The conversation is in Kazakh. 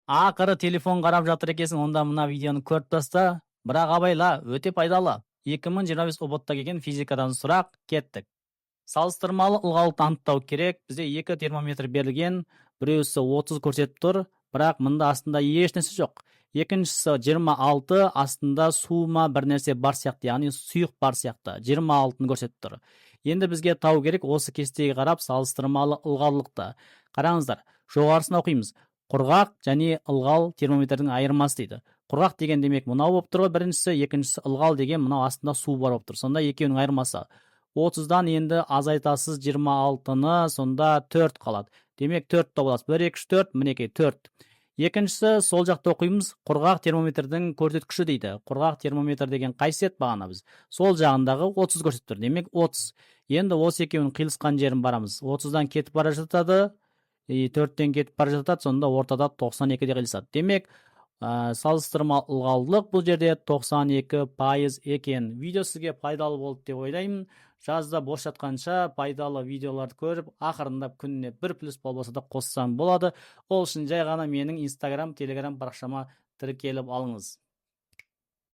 Ақыры телефон қарап жатыр екенсің, онда мына видеоны көріп таста. Бірақ абайла, өте пайдалы. 2025 ұбт келген физикадан сұрақ, кеттік. Салыстырмалы ылғалды анықтау керек. Бізде екі термометр берілген, біреусі 30 көрсетіп тұр, бірақ мында астында ешнәрсе жоқ. Екіншісі 26, астында сума бір нәрсе бар сияқты, яғни сұйық бар сияқты. 26-ны көрсетіп тұр. Енді бізге тау керек осы кестеге қарап салыстырмалы ылғалдылықты. Қараңыздар, жоғарысын оқимыз. Құрғақ және ылғал термометрдің айырмасы дейді. Құрғақ деген демек мынау болып тұр ғой біріншісі, екіншісі ылғал деген мынау астында су бар болып тұр. Сонда екеуінің айырмасы 30-дан енді азайтасыз 26-ны, сонда 4 қалады. Демек 4 табыласыз. 1, 2, 3, 4, мінекей 4. Екіншісі сол жақта оқимыз, құрғақ термометрдің көрсеткіші дейді. Құрғақ термометр деген қайсет бағана біз? Сол жағындағы 30 көрсетіп тұр. Демек 30. Енді осы екеуінің қиылысқан жерін барамыз. 30-дан кетіп бара жатады, 4-тен кетіп бара жатады, сонда ортада 92-де қиылысады. Демек, салыстырма ылғалдылық бұл жерде 92% екен. Видео сізге пайдалы болды деп ойлаймын. Жазда бос жатқанша пайдалы видеоларды көріп, ақырындап күніне 1+ болса да қоссам болады. Ол үшін жай ғана менің Instagram, Telegram парақшама тіркеліп алыңыз.